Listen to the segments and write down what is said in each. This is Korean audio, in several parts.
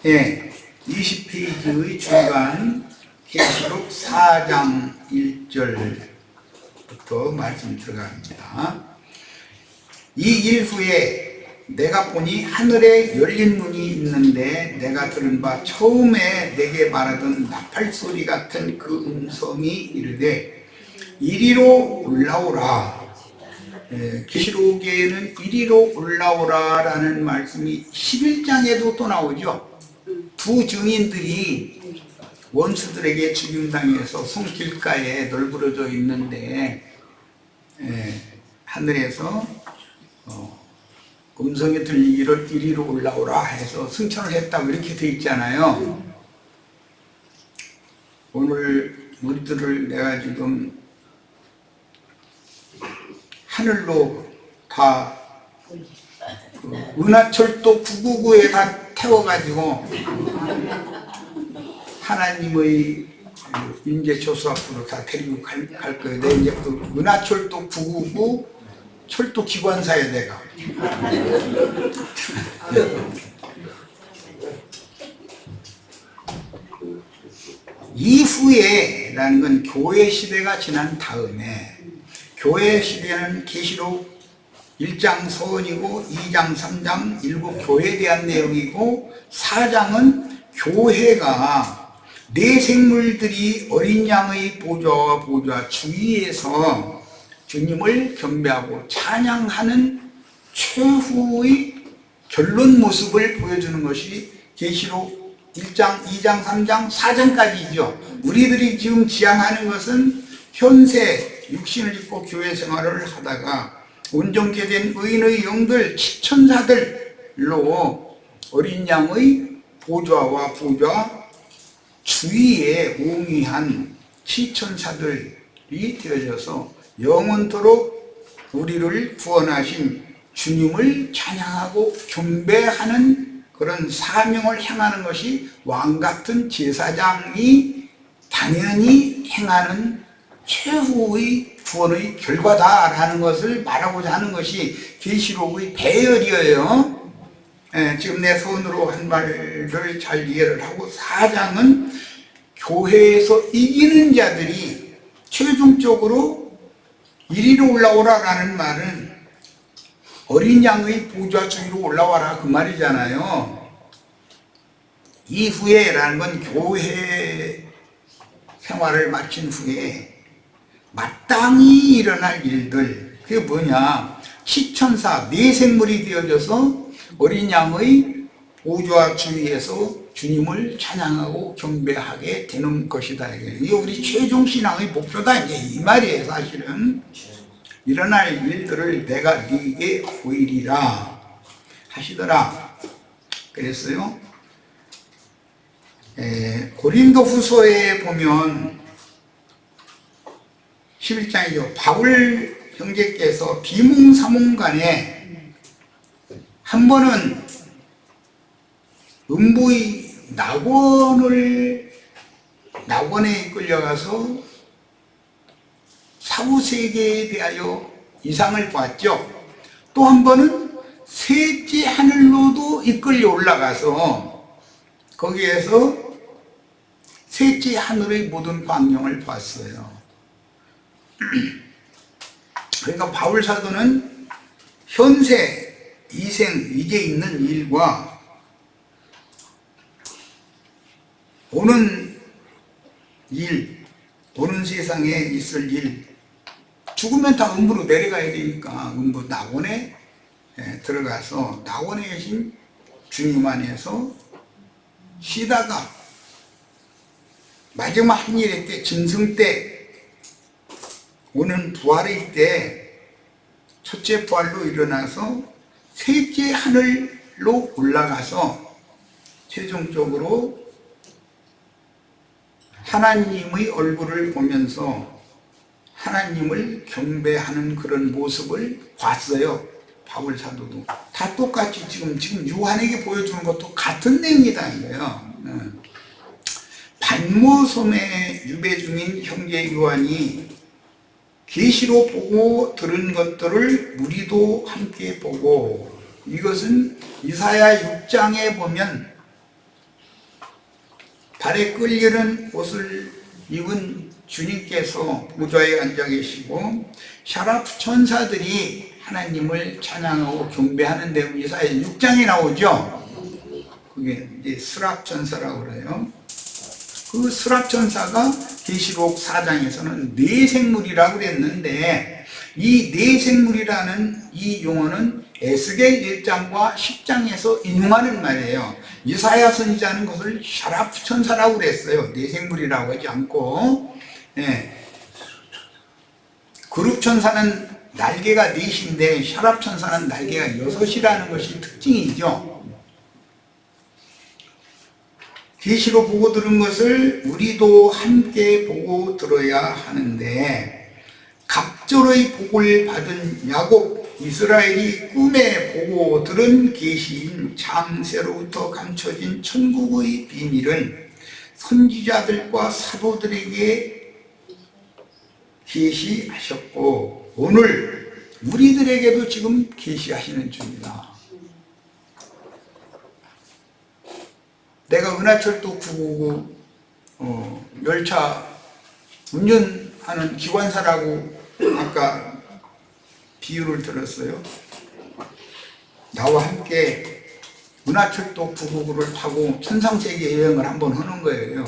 예, 20페이지의 중간 계시록 4장 1절부터 말씀 들어갑니다. 이 일 후에 내가 보니 하늘에 열린 문이 있는데 내가 들은 바 처음에 내게 말하던 나팔 소리 같은 그 음성이 이르되 이리로 올라오라. 계시록에는 이리로 올라오라 라는 말씀이 11장에도 또 나오죠. 두 증인들이 원수들에게 죽임당해서 성길가에 널브러져 있는데 하늘에서 음성이 들리기를 이리로 올라오라 해서 승천을 했다고 이렇게 돼 있잖아요. 오늘 우리들을 내가 지금 하늘로 다 은하철도 999에 다 태워가지고 하나님의 인재초소 앞으로 다 데리고 갈 거예요. 내 이제 그 은하철도 999 철도 기관사에 내가 이후에 라는 건 교회 시대가 지난 다음에, 교회 시대는 계시록 1장 서원이고 2장 3장 일곱 교회에 대한 내용이고 4장은 교회가 내 생물들이 어린 양의 보좌와 보좌 주위에서 주님을 경배하고 찬양하는 최후의 결론 모습을 보여주는 것이 계시록 1장, 2장, 3장, 4장까지죠. 우리들이 지금 지향하는 것은 현세 육신을 입고 교회 생활을 하다가 온전케 된 의인의 영들, 지천사들로 어린 양의 보좌와 보좌 주위에 옹이한 지천사들이 되어져서 영원토록 우리를 구원하신 주님을 찬양하고 경배하는 그런 사명을 행하는 것이 왕같은 제사장이 당연히 행하는 최후의 구원의 결과다라는 것을 말하고자 하는 것이 계시록의 배열이에요. 지금 내 손으로 한 말을 잘 이해를 하고, 4장은 교회에서 이기는 자들이 최종적으로 이리로 올라오라 라는 말은 어린 양의 보좌 주위로 올라와라 그 말이잖아요. 이후에 라는 건 교회 생활을 마친 후에 마땅히 일어날 일들, 그게 뭐냐, 시천사 네 생물이 되어져서 어린 양의 보좌 주위에서 주님을 찬양하고 경배하게 되는 것이다. 이게 우리 최종 신앙의 목표다, 이제 이 말이에요. 사실은 일어날 일들을 내가 네게 보이리라 하시더라 그랬어요. 고린도 후서에 보면 11장이죠. 바울 형제께서 비몽사몽간에 한 번은 음부의 낙원에 이끌려가서 사후세계에 대하여 이상을 보았죠. 또 한 번은 셋째 하늘로도 이끌려 올라가서 거기에서 셋째 하늘의 모든 광경을 봤어요. 그러니까 바울 사도는 현세, 이생, 이제 있는 일과 오는 일, 오는 세상에 있을 일, 죽으면 다 음부로 내려가야 되니까 음부 낙원에 들어가서 낙원에 계신 주님 안에서 쉬다가 마지막 한일의 때, 짐승 때, 오는 부활의 때 첫째 부활로 일어나서 셋째 하늘로 올라가서 최종적으로 하나님의 얼굴을 보면서 하나님을 경배하는 그런 모습을 봤어요. 바울 사도도 다 똑같이 지금 요한에게 보여주는 것도 같은 내용이다 이거예요. 반모섬에 유배 중인 형제 요한이 계시로 보고 들은 것들을 우리도 함께 보고, 이것은 이사야 6장에 보면 발에 끌리는 옷을 입은 주님께서 보좌에 앉아 계시고 샤라프 천사들이 하나님을 찬양하고 경배하는 내용이 이사야 6장에 나오죠. 그게 이제 스랍 천사라고 그래요. 그 스랍 천사가 계시록 4장에서는 뇌생물이라고 그랬는데, 이 뇌생물이라는 이 용어는 에스겔 1장과 10장에서 인용하는 말이에요. 이사야 선지자는 것을 샤라프 천사라고 그랬어요. 뇌생물이라고 하지 않고. 예. 그룹 천사는 날개가 4인데 샤랍 천사는 날개가 6이라는 것이 특징이죠. 계시로 보고 들은 것을 우리도 함께 보고 들어야 하는데, 갑절의 복을 받은 야곱 이스라엘이 꿈에 보고 들은 계시인 장세로부터 감춰진 천국의 비밀은 선지자들과 사도들에게 계시하셨고 오늘 우리들에게도 지금 계시하시는 중입니다. 내가 은하철도 999 열차 운전하는 기관사라고 아까 비유를 들었어요. 나와 함께 은하철도 999를 타고 천상세계 여행을 한번 하는 거예요.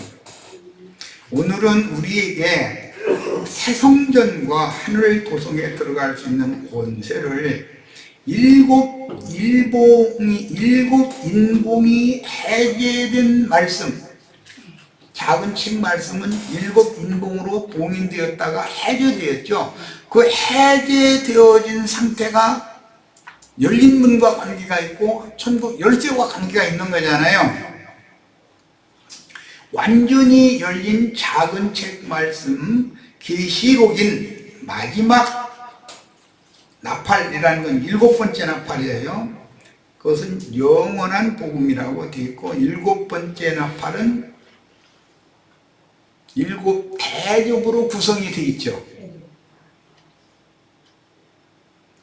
오늘은 우리에게 새성전과 하늘 도성에 들어갈 수 있는 권세를 일곱 인봉이 해제된 말씀, 작은 책 말씀은 7 인봉으로 봉인되었다가 해제되었죠. 그 해제되어진 상태가 열린 문과 관계가 있고 천국 열쇠와 관계가 있는 거잖아요. 완전히 열린 작은 책 말씀 계시록인 마지막 나팔이라는 건 7번째 나팔이에요. 그것은 영원한 복음이라고 되어 있고 7번째 나팔은 7 대접으로 구성이 되어 있죠.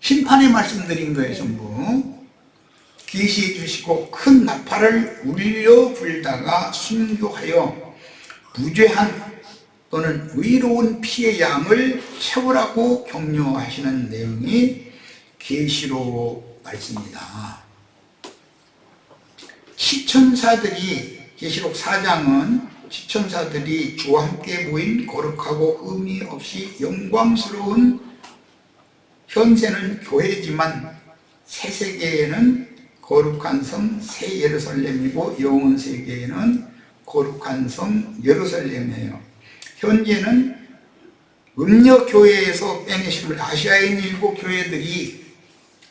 심판의 말씀드린 거예요. 전부 계시해 주시고 큰 나팔을 울려 불다가 순교하여 무죄한 또는 의로운 피의 양을 채우라고 격려하시는 내용이 계시록 말씀입니다. 시천사들이 계시록 4장은 시천사들이 주와 함께 모인 거룩하고 흠이 없이 영광스러운 현세는 교회지만 새 세계에는 거룩한 성 새 예루살렘이고 영원 세계에는 거룩한 성 예루살렘이에요. 현재는 음녀교회에서 빼내심을 아시아에 있는 7 교회들이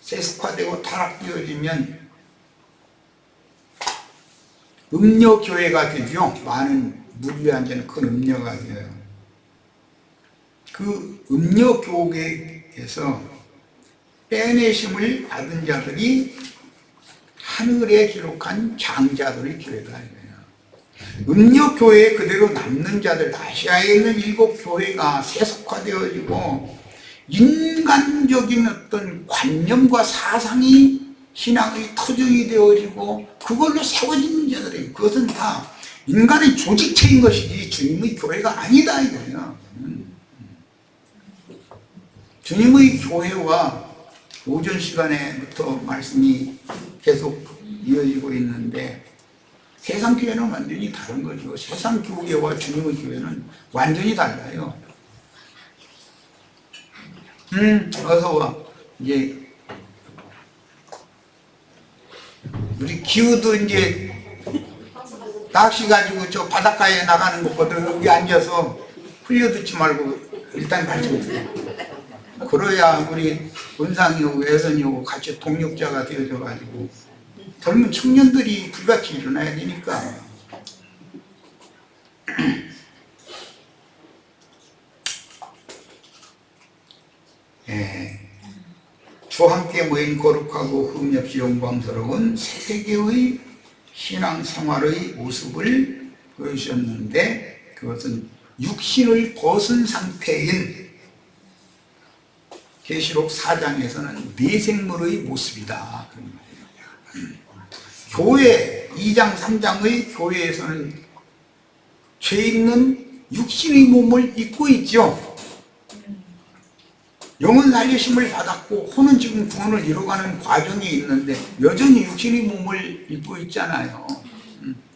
세습화되고 타락되어지면 음녀교회가 되죠. 많은 무리에 앉는 큰 음녀가 돼요. 그 음녀교회에서 빼내심을 받은 자들이 하늘에 기록한 장자들의 교회가 아니에요. 음녀교회에 그대로 남는 자들, 아시아에 있는 7 교회가 세속화되어지고 인간적인 어떤 관념과 사상이 신앙의 터전이 되어지고 그걸로 세워지는 자들이에요. 그것은 다 인간의 조직체인 것이지 주님의 교회가 아니다 이거예요. 주님의 교회와 오전 시간에부터 말씀이 계속 이어지고 있는데 세상 교회는 완전히 다른 거죠. 세상 교회와 주님의 교회는 완전히 달라요. 어서 와. 이제 우리 기우도 이제 낚시 가지고 저 바닷가에 나가는 것보다 여기 앉아서 흘려듣지 말고 일단 말씀 들어. 그래야 우리 은상이 오고 애선이 오고 같이 동력자가 되어져 가지고 젊은 청년들이 불같이 일어나야 되니까. 예. 주와 함께 모인 거룩하고 흠이 없이 영광스러운 새 세계의 신앙생활의 모습을 보여주셨는데 그것은 육신을 벗은 상태인 계시록 4장에서는 내생물의 모습이다. 그런 말이에요. 교회 2장 3장의 교회에서는 죄 있는 육신의 몸을 입고 있죠. 영은 살리심을 받았고 혼은 지금 구원을 이뤄가는 과정에 있는데 여전히 육신의 몸을 입고 있잖아요.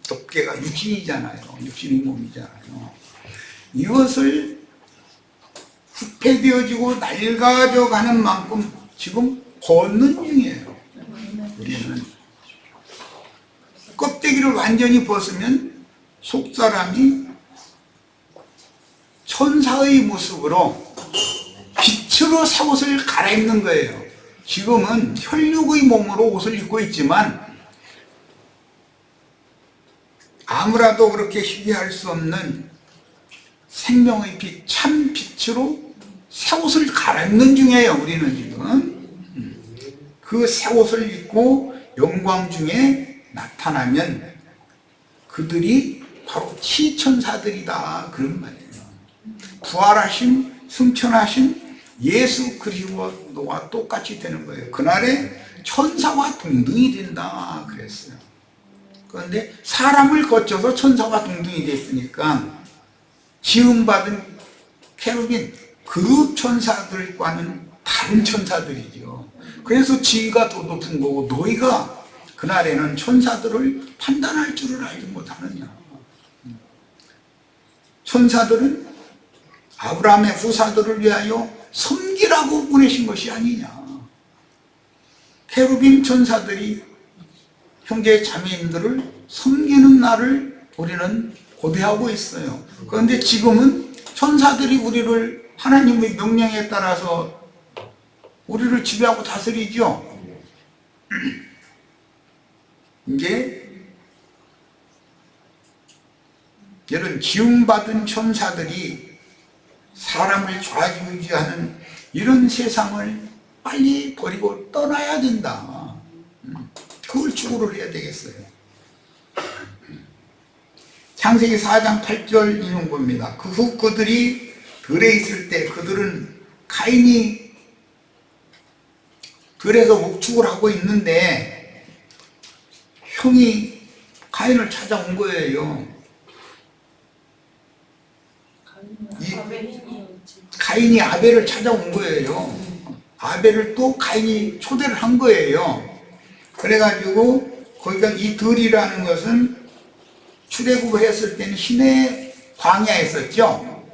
덮개가 육신이잖아요. 육신의 몸이잖아요. 이것을 후패되어지고 낡아져 가는 만큼 지금 걷는 중이에요. 우리는 껍데기를 완전히 벗으면 속사람이 천사의 모습으로 빛으로 새 옷을 갈아입는 거예요. 지금은 혈육의 몸으로 옷을 입고 있지만 아무라도 그렇게 희귀할 수 없는 생명의 빛, 참 빛으로 새 옷을 갈아입는 중이에요. 우리는 지금 그 새 옷을 입고 영광 중에 나타나면 그들이 바로 치천사들이다, 그런 말이에요. 부활하신, 승천하신 예수 그리스도와 똑같이 되는 거예요. 그날에 천사와 동등이 된다 그랬어요. 그런데 사람을 거쳐서 천사와 동등이 됐으니까 지음받은 케루빈 그 천사들과는 다른 천사들이죠. 그래서 지위가 더 높은 거고, 너희가 그날에는 천사들을 판단할 줄을 알지 못하느냐. 천사들은 아브라함의 후사들을 위하여 섬기라고 보내신 것이 아니냐. 케루빈 천사들이 형제 자매님들을 섬기는 날을 우리는 고대하고 있어요. 그런데 지금은 천사들이 우리를 하나님의 명령에 따라서 우리를 지배하고 다스리죠. 이제 이런 지음받은 천사들이 사람을 좌지우지하는 이런 세상을 빨리 버리고 떠나야 된다. 그걸 추구를 해야 되겠어요. 창세기 4장 8절 인용 봅니다. 그 후 그들이 들에 있을 때 그들은 가인이 들에서 목축을 하고 있는데 형이 가인을 찾아온 거예요. 가인이 아벨을 찾아온 거예요. 아벨을 또 가인이 초대를 한 거예요. 그래가지고 거기가 이 들이라는 것은 출애굽을 했을 때는 시내 광야에 있었죠.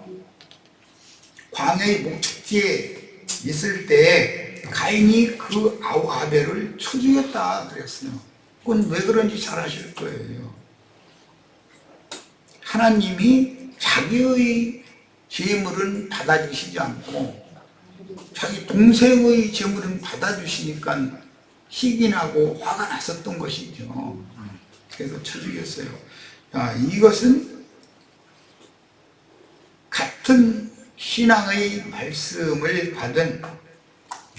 광야의 목축지에 있을 때 가인이 그 아벨을 쳐 죽였다 그랬어요. 그건 왜 그런지 잘 아실 거예요. 하나님이 자기의 제물은 받아주시지 않고 자기 동생의 제물은 받아주시니까 희귀 나고 화가 났었던 것이죠. 그래서 쳐 죽였어요. 이것은 같은 신앙의 말씀을 받은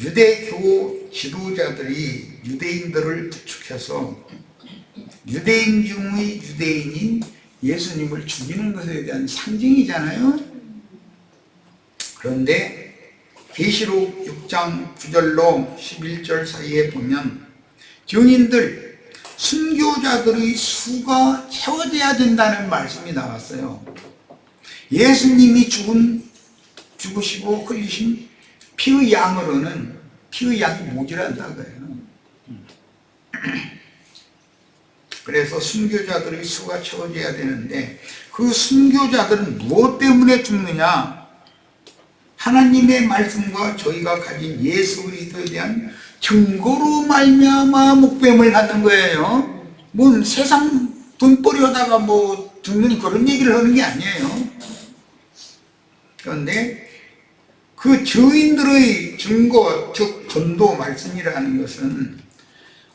유대교 지도자들이 유대인들을 부축해서 유대인 중의 유대인인 예수님을 죽이는 것에 대한 상징이잖아요. 그런데 계시록 6장 9절로 11절 사이에 보면 증인들, 순교자들의 수가 채워져야 된다는 말씀이 나왔어요. 예수님이 죽으시고 흘리신 피의 양으로는 피의 양이 모자란다고요. 그래서 순교자들의 수가 채워져야 되는데 그 순교자들은 무엇 때문에 죽느냐? 하나님의 말씀과 저희가 가진 예수 그리스도에 대한 증거로 말미암아 목배임을 받는 거예요. 뭔 세상 돈벌이 하다가 뭐 죽는 그런 얘기를 하는 게 아니에요. 그런데 그 증인들의 증거, 즉 전도 말씀이라는 것은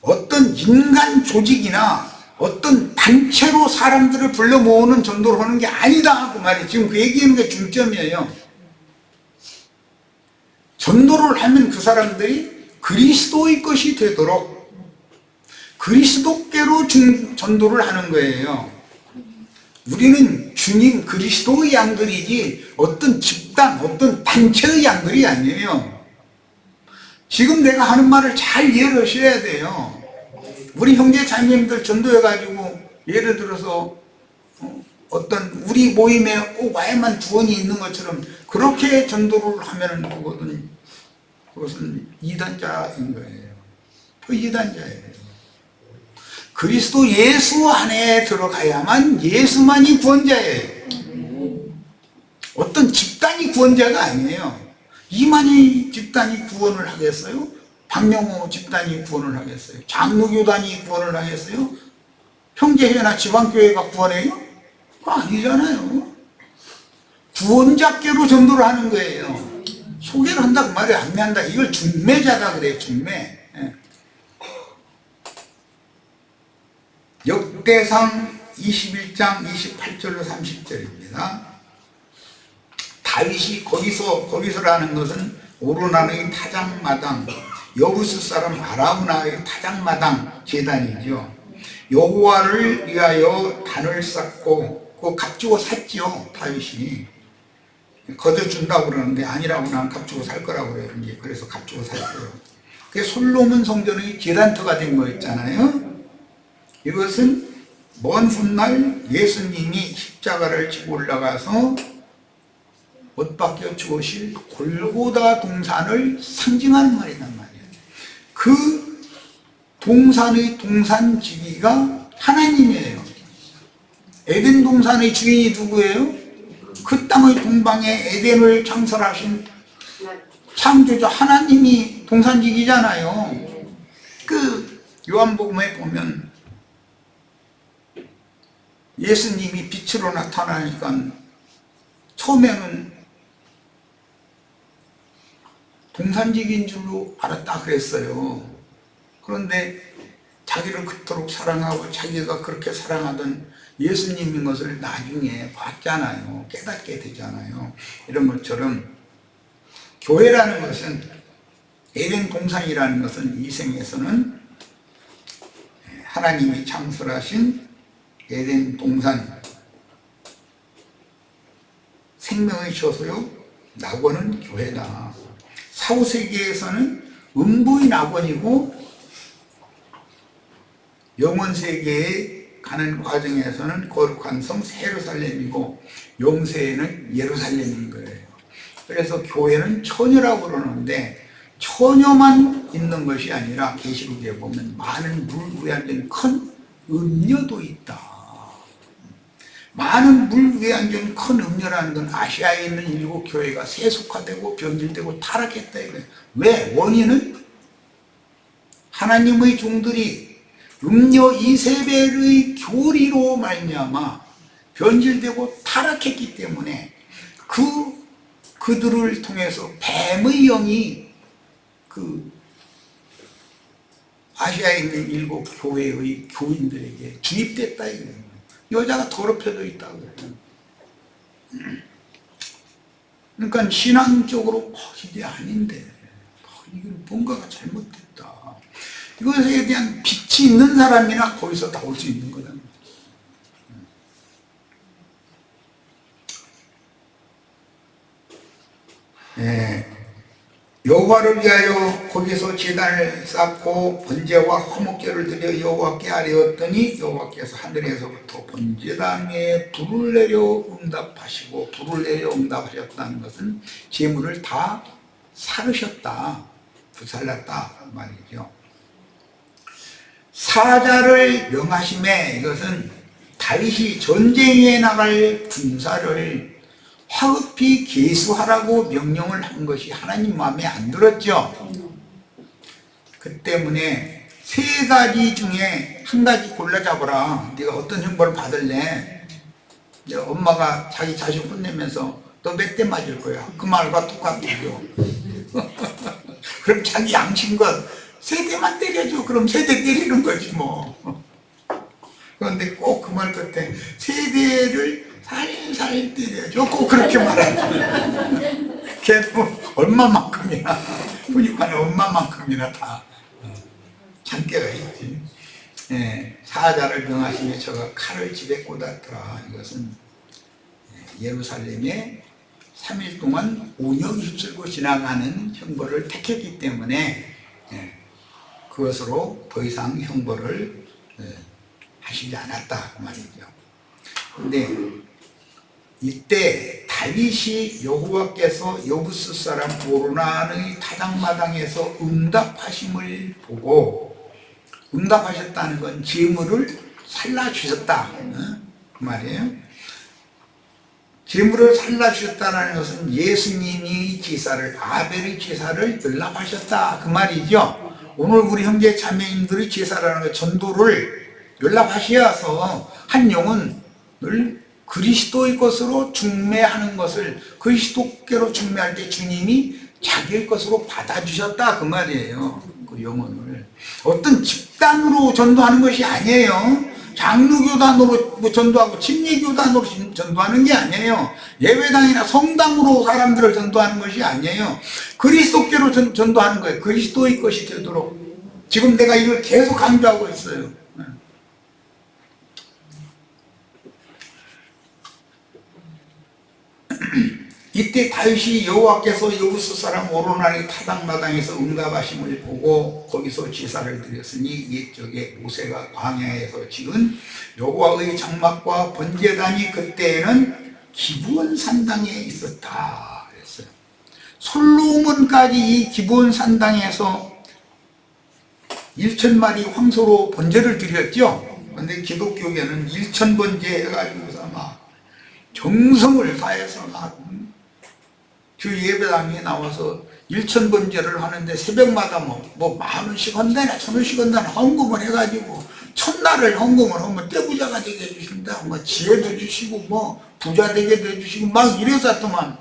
어떤 인간 조직이나 어떤 단체로 사람들을 불러 모으는 전도를 하는 게 아니다 그 말이 지금 그 얘기하는 게 중점이에요. 전도를 하면 그 사람들이 그리스도의 것이 되도록 그리스도께로 전도를 하는 거예요. 우리는 주님 그리스도의 양들이지 어떤 집단, 어떤 단체의 양들이 아니에요. 지금 내가 하는 말을 잘 이해를 하셔야 돼요. 우리 형제 자매님들 전도해가지고 예를 들어서 어떤 우리 모임에 꼭 와야만 구원이 있는 것처럼 그렇게 전도를 하면은 그것은 이단자인 거예요. 그 이단자예요. 그리스도 예수 안에 들어가야만 예수만이 구원자예요. 어떤 집단이 구원자가 아니에요. 이만희 집단이 구원을 하겠어요? 박명호 집단이 구원을 하겠어요? 장로교단이 구원을 하겠어요? 형제회나 지방교회가 구원해요? 그거 아니잖아요. 구원자께로 전도를 하는 거예요. 소개를 한다 그 말이 안매한다. 이걸 중매자다 그래요. 중매. 역대상 21장 28절로 30절입니다. 다윗이 거기서라는 것은 오르나의 타작마당, 여부스 사람 아라우나의 타작마당 제단이죠. 여호와를 위하여 단을 쌓고 그 값주고 샀지요. 다윗이 거둬준다고 그러는데 아니라고 난 값주고 살 거라고 그래요. 그래서 값주고 샀어요. 그게 솔로몬 성전의 제단터가 된 거였잖아요. 이것은 먼 훗날 예수님이 십자가를 지고 올라가서 못 박혀 죽으실 골고다 동산을 상징하는 말이란 말이에요. 그 동산의 동산지기가 하나님이에요. 에덴 동산의 주인이 누구예요? 그 땅의 동방에 에덴을 창설하신 창조자 하나님이 동산지기잖아요. 그 요한복음에 보면 예수님이 빛으로 나타나니까 처음에는 동산지기인 줄로 알았다 그랬어요. 그런데 자기를 그토록 사랑하고 자기가 그렇게 사랑하던 예수님인 것을 나중에 봤잖아요. 깨닫게 되잖아요. 이런 것처럼 교회라는 것은 에덴 동산이라는 것은 이 생에서는 하나님이 창설하신 에덴 동산 생명의 처소요 낙원은 교회다. 사후세계에서는 음부의 낙원이고 영원세계에 가는 과정에서는 거룩한 성 예루살렘이고 영세에는 예루살렘인 거예요. 그래서 교회는 처녀라고 그러는데 처녀만 있는 것이 아니라 계시록에 보면 많은 물 위에 앉은 큰 음녀도 있다. 많은 물 위에 앉은 큰 음녀라는 건 아시아에 있는 일곱 교회가 세속화되고 변질되고 타락했다 이거예요. 왜? 원인은 하나님의 종들이 음녀 이세벨의 교리로 말미암아 변질되고 타락했기 때문에 그들을 통해서 뱀의 영이 그 아시아에 있는 일곱 교회의 교인들에게 주입됐다 이거예요. 여자가 더럽혀져 있다고 그래요. 그러니까 신앙적으로 이게 아닌데 이건 뭔가가 잘못됐다. 이것에 대한 빛이 있는 사람이나 거기서 나올 수 있는 거다. 여호와를 위하여 거기서 제단을 쌓고 번제와 화목제를 드려 여호와께 아뢰었더니 여호와께서 하늘에서부터 번제단에 불을 내려 응답하시고 불을 내려 응답하셨다는 것은 제물을 다 사르셨다, 부살랐다 말이죠. 사자를 명하심에 이것은 다윗이 전쟁에 나갈 군사를 화급히 계수하라고 명령을 한 것이 하나님 마음에 안 들었죠. 그 때문에 세 가지 중에 한 가지 골라 잡아라. 네가 어떤 형벌을 받을래? 엄마가 자기 자식 혼내면서 너 몇 대 맞을 거야. 그 말과 똑같죠. 그럼 자기 양심껏 세 대만 때려줘. 그럼 세 대 때리는 거지 뭐. 그런데 꼭 그 말 끝에 세 대를 살살 때려줘. 꼭 그렇게 말하죠. 걔도 얼마만큼이나 분유관에 얼마만큼이나 다 잔깨가 있지. 사자를 명하시며 저가 칼을 집에 꽂았더라. 이것은 예루살렘에 3일 동안 온역이 휩쓸고 지나가는 형벌을 택했기 때문에 그것으로 더 이상 형벌을 하시지 않았다 그 말이죠. 근데 이때 다윗이 여호와께서 여부스 사람 오르난의 타작마당에서 응답하심을 보고, 응답하셨다는 건 재물을 살라주셨다 그 말이에요. 재물을 살라주셨다는 것은 예수님이 제사를, 아벨의 제사를 연락하셨다 그 말이죠. 오늘 우리 형제 자매님들의 제사라는 것, 전도를 연락하셔서 한 영혼을 그리스도의 것으로 중매하는 것을, 그리스도께로 중매할 때 주님이 자기의 것으로 받아주셨다 그 말이에요. 그 영혼을 어떤 집단으로 전도하는 것이 아니에요. 장로교단으로 뭐 전도하고 침례교단으로 전도하는 게 아니에요. 예배당이나 성당으로 사람들을 전도하는 것이 아니에요. 그리스도께로 전도하는 거예요. 그리스도의 것이 되도록. 지금 내가 이걸 계속 강조하고 있어요. 이때 다윗이 여호와께서 여부스 사람 오르난의 타작마당에서 응답하심을 보고 거기서 제사를 드렸으니 옛적에 모세가 광야에서 지은 여호와의 장막과 번제단이 그때에는 기브온 산당에 있었다 그랬어요. 솔로몬까지 이 기브온 산당에서 1,000마리 황소로 번제를 드렸죠. 그런데 기독교계는 1,000번제 해가지고서 막 정성을 다해서 막 그 예배당에 나와서 1,000번제를 하는데 새벽마다 뭐 10,000원씩 한다나 1,000원씩 한다나 헌금을 해가지고 첫날을 헌금을 하면 떼부자가 되게 해주신다, 뭐 지혜도 주시고 뭐 부자 되게 해주시고 막 이래서더만.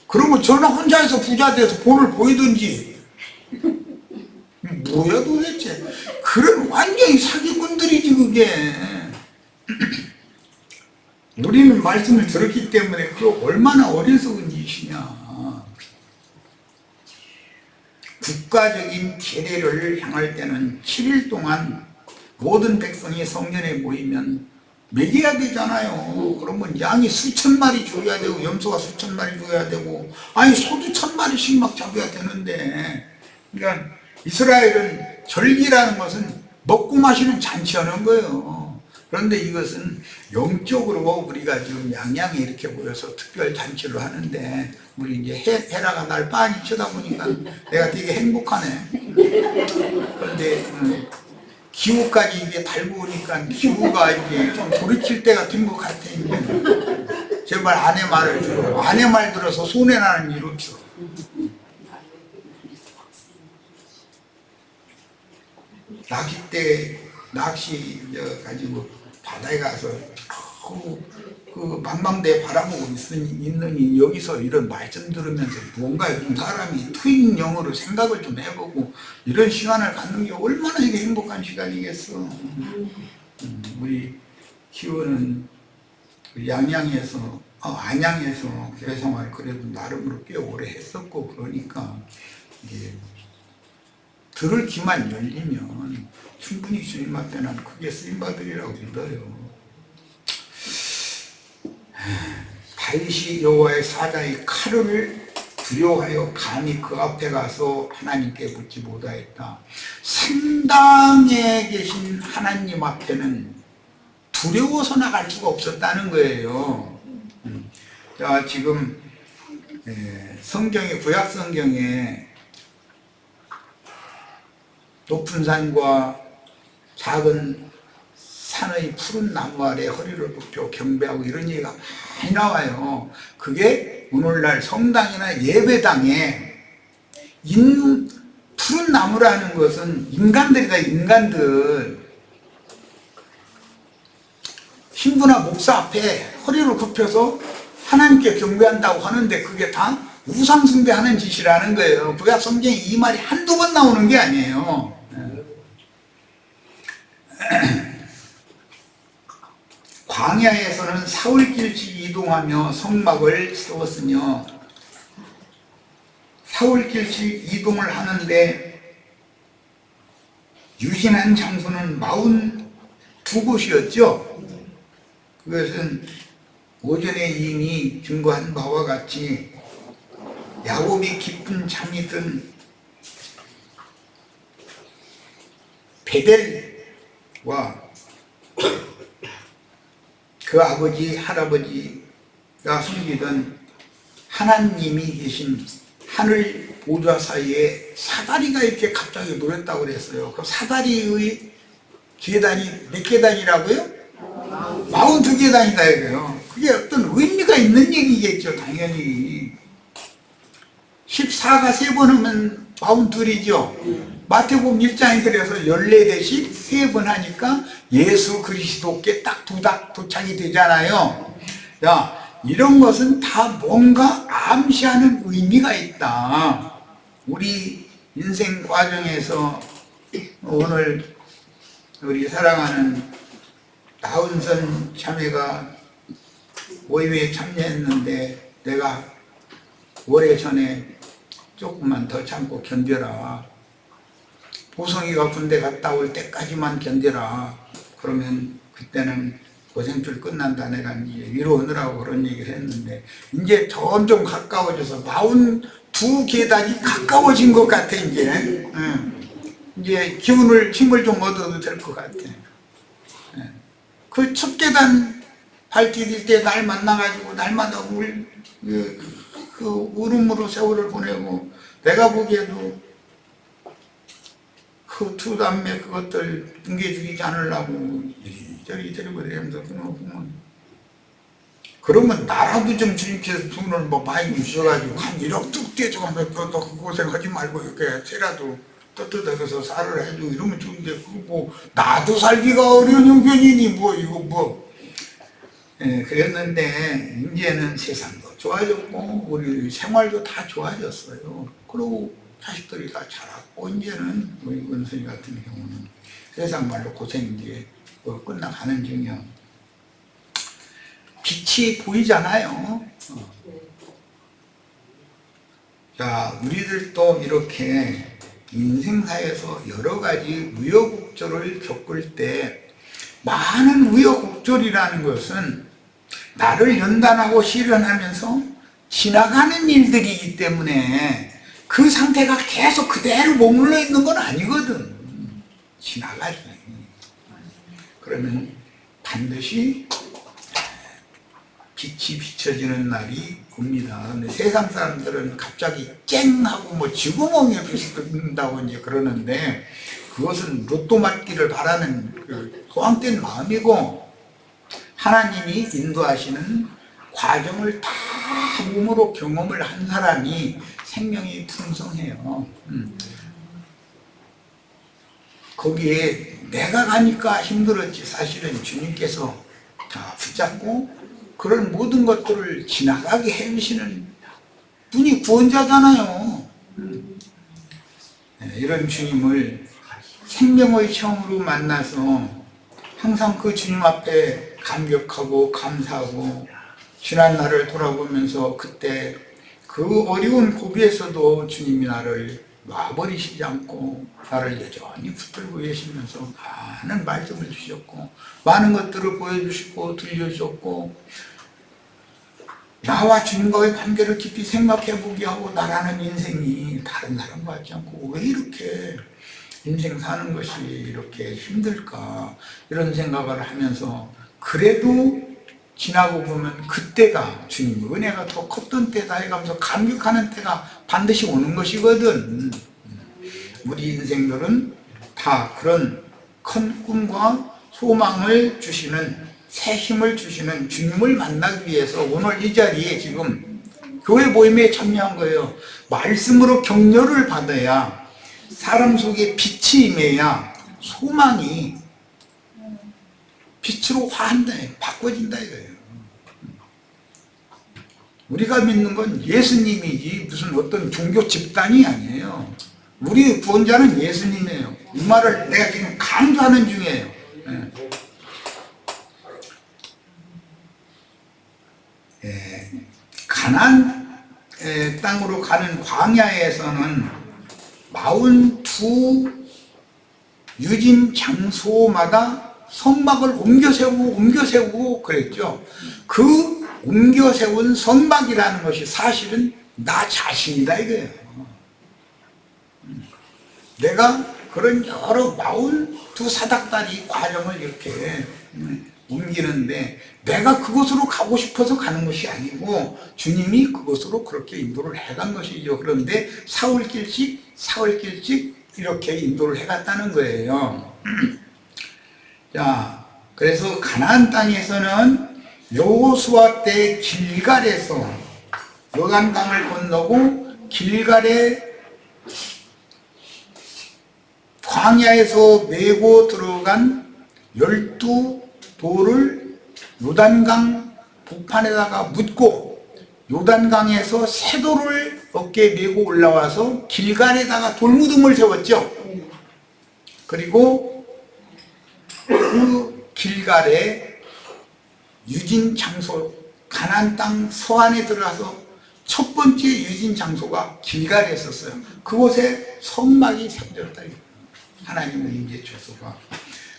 그러면 저는 혼자서 부자 돼서 본을 보이든지 뭐야 도대체. 그런 완전히 사기꾼들이지 그게. 우리는 말씀을 들었기 때문에 그 얼마나 어리석은 짓이냐. 국가적인 계례를 향할 때는 7일 동안 모든 백성이 성전에 모이면 먹여야 되잖아요. 그러면 양이 수천 마리 죽여야 되고 염소가 수천 마리 죽여야 되고, 아니 소도 1,000마리씩 막 잡아야 되는데. 그러니까 이스라엘은 절기라는 것은 먹고 마시는 잔치하는 거예요. 그런데 이것은 영적으로 우리가 지금 양양에 이렇게 모여서 특별 잔치를 하는데, 우리 이제 헤라가 날 빤히 쳐다보니까 내가 되게 행복하네. 그런데 기후까지 이게 달고 오니까 기후가 이제 좀 돌이킬 때가 된 것 같아. 제발 아내 말을 들어. 아내 말 들어서 손해나는 일 없어. 낚시 때 낚시 가지고 바다에 가서 그 망망대해 바라보고 있느니 여기서 이런 말씀 들으면서 뭔가 좀 사람이 트인 영어로 생각을 좀 해보고 이런 시간을 갖는 게 얼마나 이게 행복한 시간이겠어. 우리 키우는 그 양양에서 안양에서 교회 생활 그래도 나름으로 꽤 오래 했었고, 그러니까 이게 들을 귀만 열리면 충분히 주님 앞에 난 크게 쓰임받으리라고 믿어요. 다윗이 여호와의 사자의 칼을 두려워하여 감히 그 앞에 가서 하나님께 묻지 못하였다. 성당에 계신 하나님 앞에는 두려워서 나갈 수가 없었다는 거예요. 자, 지금 성경에, 구약 성경에 높은 산과 작은 산의 푸른 나무 아래 허리를 굽혀 경배하고 이런 얘기가 많이 나와요. 그게 오늘날 성당이나 예배당에 푸른 나무라는 것은 인간들이다. 인간들. 신부나 목사 앞에 허리를 굽혀서 하나님께 경배한다고 하는데 그게 다 우상숭배하는 짓이라는 거예요. 구약 성경에 이 말이 한두 번 나오는 게 아니에요. 광야에서는 사흘길씩 이동하며 성막을 세웠으며, 사흘길씩 이동을 하는데 유진한 장소는 42곳이었죠. 그것은 오전에 이미 증거한 바와 같이 야곱이 깊은 잠이 든 베델과 그 아버지, 할아버지가 섬기던 하나님이 계신 하늘 보좌 사이에 사다리가 이렇게 갑자기 놓였다고 그랬어요. 그 사다리의 계단이 몇 계단이라고요? 42계단이다 이거요. 그게 어떤 의미가 있는 얘기겠죠, 당연히. 14가 3번 하면 42이죠. 마태복음 1장에 그래서 14대씩 3번 하니까 예수 그리스도께 딱 도착이 되잖아요. 자, 이런 것은 다 뭔가 암시하는 의미가 있다. 우리 인생 과정에서 오늘 우리 사랑하는 나은선 자매가 모임에 참여했는데 내가 오래전에 조금만 더 참고 견뎌라. 보성이가 군대 갔다 올 때까지만 견뎌라. 그러면 그때는 고생줄 끝난다. 내가 이제 위로하느라고 그런 얘기를 했는데 이제 점점 가까워져서 42계단이 가까워진 것 같아 이제. 이제 힘을 좀 얻어도 될 것 같아. 그 첫 계단 발 디딜 때 날 만나가지고 날마다 그 울음으로 세월을 보내고 내가 보기에도 그 두 남매 그것들 붕괴 죽이지 않으려고 이리저리 그러면서 그러면 나라도 좀 주님께서 돈을 뭐 많이 주셔가지고 한 1억 뚝 떼줘가면서 그 고생하지 말고 이렇게 세라도 떳떳하게서 살을 해주고 이러면 좋은데 그거 뭐 나도 살기가 어려운 형편이니 뭐 이거 뭐 그랬는데 이제는 세상도 좋아졌고 우리 생활도 다 좋아졌어요. 그리고 자식들이 다 자랐고 이제는 우리 은선이 같은 경우는 세상 말로 고생 이제 끝나가는 중이야. 빛이 보이잖아요. 자, 우리들도 이렇게 인생사에서 여러 가지 우여곡절을 겪을 때 많은 우여곡절이라는 것은 나를 연단하고 시련하면서 지나가는 일들이기 때문에 그 상태가 계속 그대로 머물러 있는 건 아니거든. 지나가지. 그러면 반드시 빛이 비춰지는 날이 옵니다. 근데 세상 사람들은 갑자기 쨍하고 뭐 지구멍에 빛이 뜬다고 이제 그러는데 그것은 로또 맞기를 바라는 그 소황된 마음이고 하나님이 인도하시는 과정을 다 몸으로 경험을 한 사람이 생명이 풍성해요. 거기에 내가 가니까 힘들었지 사실은 주님께서 다 붙잡고 그런 모든 것들을 지나가게 해주시는 분이 구원자잖아요. 이런 주님을 생명의 처음으로 만나서 항상 그 주님 앞에 감격하고 감사하고 지난 날을 돌아보면서 그때 그 어려운 고비에서도 주님이 나를 놔버리시지 않고 나를 여전히 붙들고 계시면서 많은 말씀을 주셨고 많은 것들을 보여주시고 들려주셨고 나와 주님과의 관계를 깊이 생각해보게 하고 나라는 인생이 다른 사람 같지 않고 왜 이렇게 인생 사는 것이 이렇게 힘들까 이런 생각을 하면서 그래도 지나고 보면 그때가 주님 은혜가 더 컸던 때다 해가면서 감격하는 때가 반드시 오는 것이거든. 우리 인생들은 다 그런 큰 꿈과 소망을 주시는 새 힘을 주시는 주님을 만나기 위해서 오늘 이 자리에 지금 교회 모임에 참여한 거예요. 말씀으로 격려를 받아야 사람 속에 빛이 임해야 소망이 빛으로 화한다, 바꿔진다 이거예요. 우리가 믿는 건 예수님이지 무슨 어떤 종교 집단이 아니에요. 우리 구원자는 예수님이에요. 이 말을 내가 지금 강조하는 중이에요. 가나안 땅으로 가는 광야에서는 42 유진 장소마다 선막을 옮겨 세우고 그랬죠. 그 옮겨 세운 선막이라는 것이 사실은 나 자신이다 이거예요. 내가 그런 여러 42 사닥다리 과정을 이렇게 옮기는데 내가 그곳으로 가고 싶어서 가는 것이 아니고 주님이 그곳으로 그렇게 인도를 해간 것이죠. 그런데 사흘길씩 이렇게 인도를 해갔다는 거예요. 자, 그래서 가나안 땅에서는 여호수아 때 길갈에서 요단강을 건너고 길갈에 광야에서 메고 들어간 12돌을 요단강 북판에다가 묻고 요단강에서 세 돌을 어깨에 메고 올라와서 길갈에다가 돌무덤을 세웠죠. 그리고 그 길갈에 유진 장소, 가나안 땅 서안에 들어가서 첫 번째 유진 장소가 길갈에 있었어요. 그곳에 성막이 세워졌다. 하나님의 임재 처소가.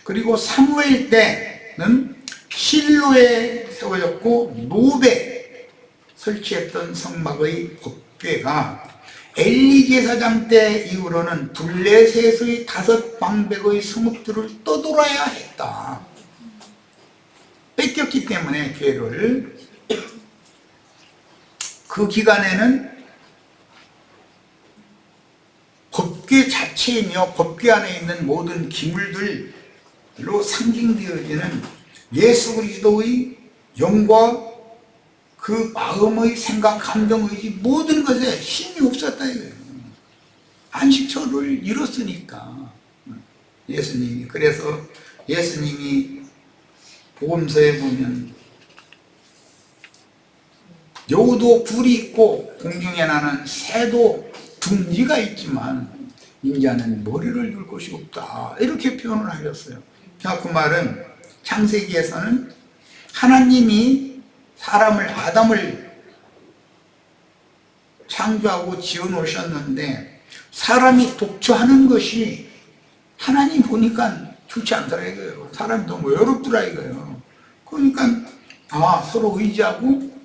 그리고 사무엘 때는 실로에 세워졌고 노베 설치했던 성막의 법궤가 엘리 제사장 때 이후로는 블레셋의 5 방백의 성읍들을 떠돌아야 했다. 뺏겼기 때문에 괴를. 그 기간에는 법궤 자체이며 법궤 안에 있는 모든 기물들로 상징되어지는 예수 그리스도의 영과 그 마음의 생각, 감정, 의지 모든 것에 힘이 없었다 이거예요. 안식처를 잃었으니까 예수님이. 그래서 예수님이 복음서에 보면 여우도 뿔이 있고 공중에 나는 새도 둥지가 있지만 인자는 머리를 둘 곳이 없다 이렇게 표현을 하셨어요. 자, 그 말은 창세기에서는 하나님이 사람을 아담을 창조하고 지어 놓으셨는데 사람이 독처하는 것이 하나님 보니까 좋지 않더라 이거예요. 사람이 너무 외롭더라 이거예요. 그러니까 서로 의지하고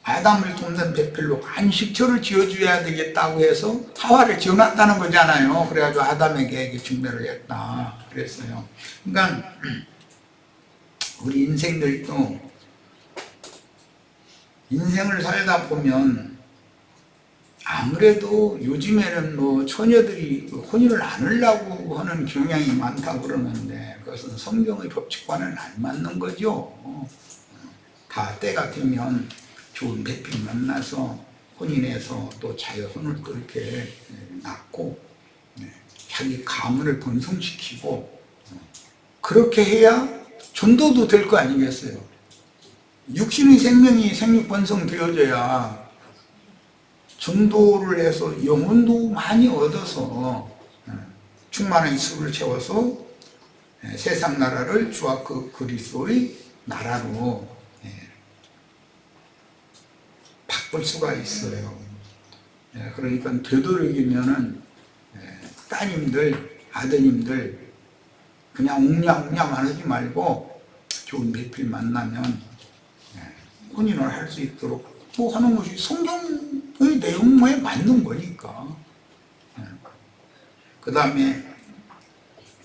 아담을 돕는 배필로 안식처를 지어줘야 되겠다고 해서 하와를 지어놨다는 거잖아요. 그래가지고 아담에게 중매를 했다 그랬어요. 그러니까 우리 인생들도 인생을 살다 보면 아무래도 요즘에는 뭐 처녀들이 혼인을 안 하려고 하는 경향이 많다고 그러는데 그것은 성경의 법칙과는 안 맞는 거죠. 다 때가 되면 좋은 배필 만나서 혼인해서 또 자녀손을 또 이렇게 낳고 자기 가문을 번성시키고 그렇게 해야 전도도 될 거 아니겠어요. 육신의 생명이 생육번성 되어져야 전도를 해서 영혼도 많이 얻어서 충만한 수를 채워서 세상 나라를 주와 그 그리스도의 나라로 바꿀 수가 있어요. 그러니까 되도록이면은 따님들, 아드님들 그냥 웅냥웅냥만 하지 말고 좋은 배필 만나면 혼인을 할 수 있도록 또 하는 것이 성경의 내용에 맞는 거니까. 그 다음에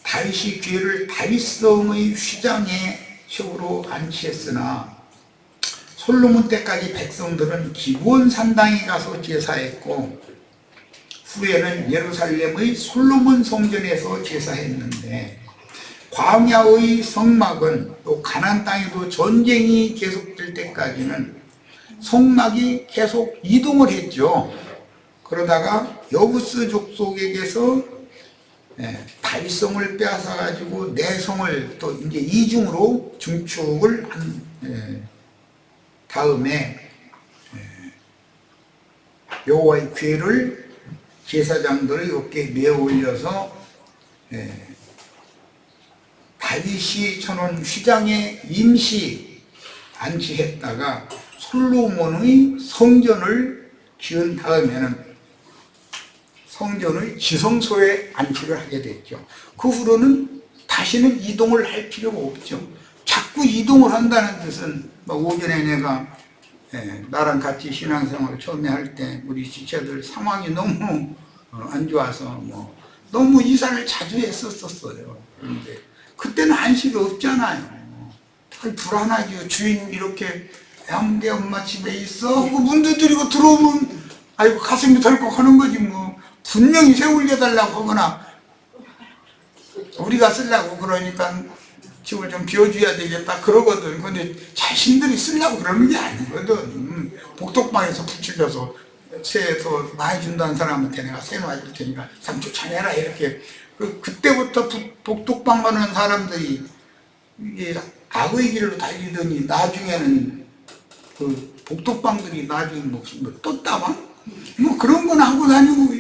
다윗이 귀를 다윗성의 휘장에 셔으로 안치했으나 솔로몬 때까지 백성들은 기브온 산당에 가서 제사했고 후에는 예루살렘의 솔로몬 성전에서 제사했는데 광야의 성막은 또 가나안 땅에도 전쟁이 계속될 때까지는 성막이 계속 이동을 했죠. 그러다가 여부스 족속에게서 다윗성을 빼앗아 가지고 내 성을 또 이제 이중으로 증축을 한 다음에 여호와의 궤를 제사장들의 어깨에 메어 올려서 다윗이 쳐놓은 휘장에 임시 안치했다가 솔로몬의 성전을 지은 다음에는 성전의 지성소에 안치를 하게 됐죠. 그 후로는 다시는 이동을 할 필요가 없죠. 자꾸 이동을 한다는 뜻은 오전에 내가 나랑 같이 신앙생활을 처음에 할 때 우리 지체들 상황이 너무 안 좋아서 너무 이사를 자주 했었어요. 그런데 그때는 안식이 없잖아요. 불안하죠. 주인 이렇게 애완개 엄마 집에 있어 하고 문 두드리고 들어오면 아이고 가슴이 덜컥 하는 거지 뭐. 분명히 새 올려달라고 하거나 우리가 쓰려고 그러니까 집을 좀 비워줘야 되겠다 그러거든. 근데 자신들이 쓰려고 그러는 게 아니거든. 복덕방에서 부추겨서 새 더 많이 준다는 사람한테 내가 새 놔줄 테니까 삼촌 자네라 이렇게. 그때부터 복덕방 가는 사람들이 이게 악의 길로 달리더니 나중에는 그 복덕방들이 나중에 뭐 떴다방? 뭐 그런 건 하고 다니고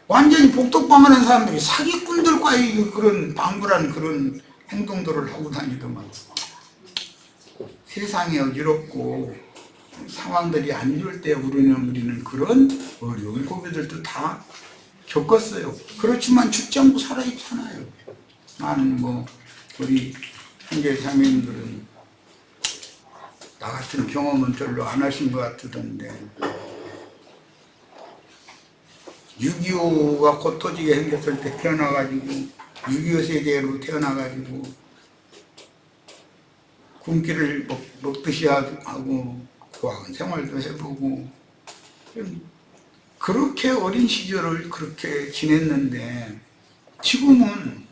완전히 복덕방 하는 사람들이 사기꾼들과의 그런 방불한 그런 행동들을 하고 다니더만. 세상이 어지럽고 상황들이 안 좋을 때 우리는 그런 어려운 고비들도 다 겪었어요. 그렇지만 죽지 않고 살아있잖아요. 나는 뭐 우리 형제 자매님들은 나 같은 경험은 별로 안 하신 것 같던데 6.25가 곧 터지게 생겼을 때 태어나가지고 6.25 세대로 태어나가지고 굶기를 먹듯이 하고 고아원 생활도 해보고 그렇게 어린 시절을 그렇게 지냈는데 지금은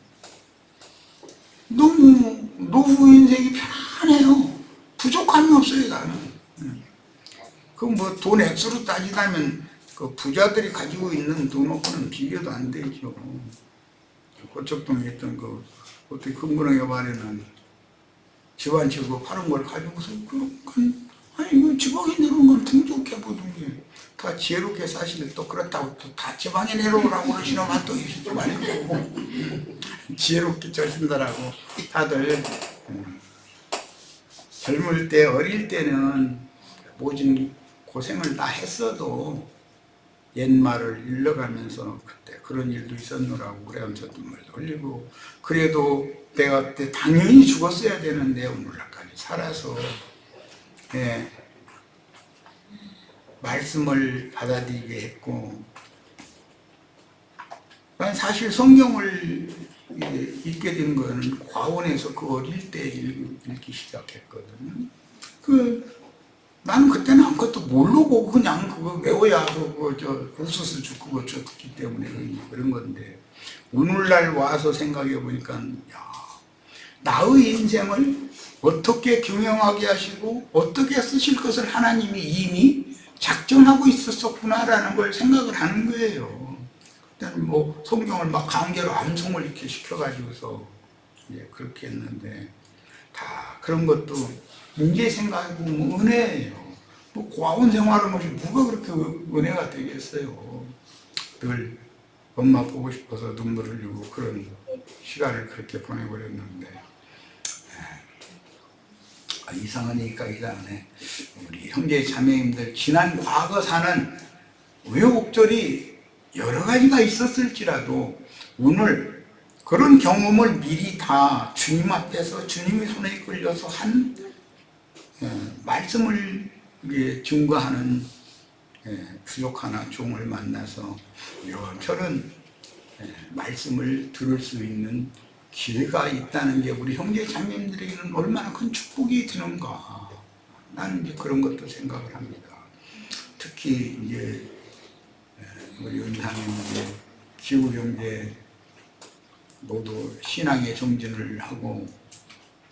너무 노후 인생이 편해요. 부족함이 없어요 나는. 그 뭐 돈 액수로 따지자면 그 부자들이 가지고 있는 돈하고는 비교도 안 되죠. 고척동에 있던 그 어떻게 금근홍에 말에는 집안 치고 파는 걸 가지고서 아니 이거 지방에 내려온 건 등족해 보든지 다 지혜롭게 사실 또 그렇다고 또 다 지방에 내려오라고 그러시나만 또 있지 말고 지혜롭게 저신다라고 다들 젊을 때 어릴 때는 모진 고생을 다 했어도 옛말을 읽어가면서 그때 그런 일도 있었노라고 그래가면서 눈물도 흘리고 그래도 내가 그때 당연히 죽었어야 되는데 오늘날까지 살아서 말씀을 받아들이게 했고 사실 성경을 읽게 된 거는 과원에서 그 어릴 때 읽기 시작했거든요. 나는 그때는 아무것도 모르고 그냥 그거 외워야 그거 옥수수 죽고 그거 듣기 때문에 그런 건데 오늘날 와서 생각해 보니까 야, 나의 인생을 어떻게 경영하게 하시고 어떻게 쓰실 것을 하나님이 이미 작정하고 있었구나라는 걸 생각을 하는 거예요. 그때는 뭐 성경을 막 강제로 암송을 이렇게 시켜가지고서 그렇게 했는데 다 그런 것도 문제 생각해보면 은혜예요. 뭐 고아원 생활하는 것이 누가 그렇게 은혜가 되겠어요. 늘 엄마 보고 싶어서 눈물 흘리고 그런 시간을 그렇게 보내버렸는데 이상하니까 이상하네. 우리 형제 자매님들 지난 과거 사는 우여곡절이 여러 가지가 있었을지라도 오늘 그런 경험을 미리 다 주님 앞에서 주님의 손에 이끌려서 한 말씀을 증거하는 부족하나 종을 만나서 이런저런 말씀을 들을 수 있는 기회가 있다는 게 우리 형제 자매님들에게는 얼마나 큰 축복이 되는가. 나는 이제 그런 것도 생각을 합니다. 특히 이제 우리 은사님 기후 형제 모두 신앙의 정진을 하고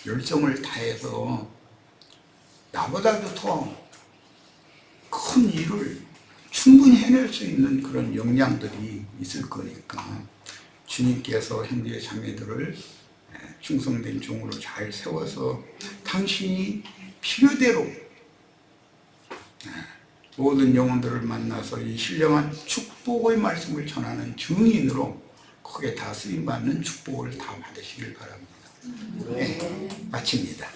열정을 다해서 나보다도 더 큰 일을 충분히 해낼 수 있는 그런 역량들이 있을 거니까 주님께서 형제 자매들을 충성된 종으로 잘 세워서 당신이 필요대로 모든 영혼들을 만나서 이 신령한 축복의 말씀을 전하는 증인으로 크게 다 쓰임받는 축복을 다 받으시길 바랍니다. 마칩니다.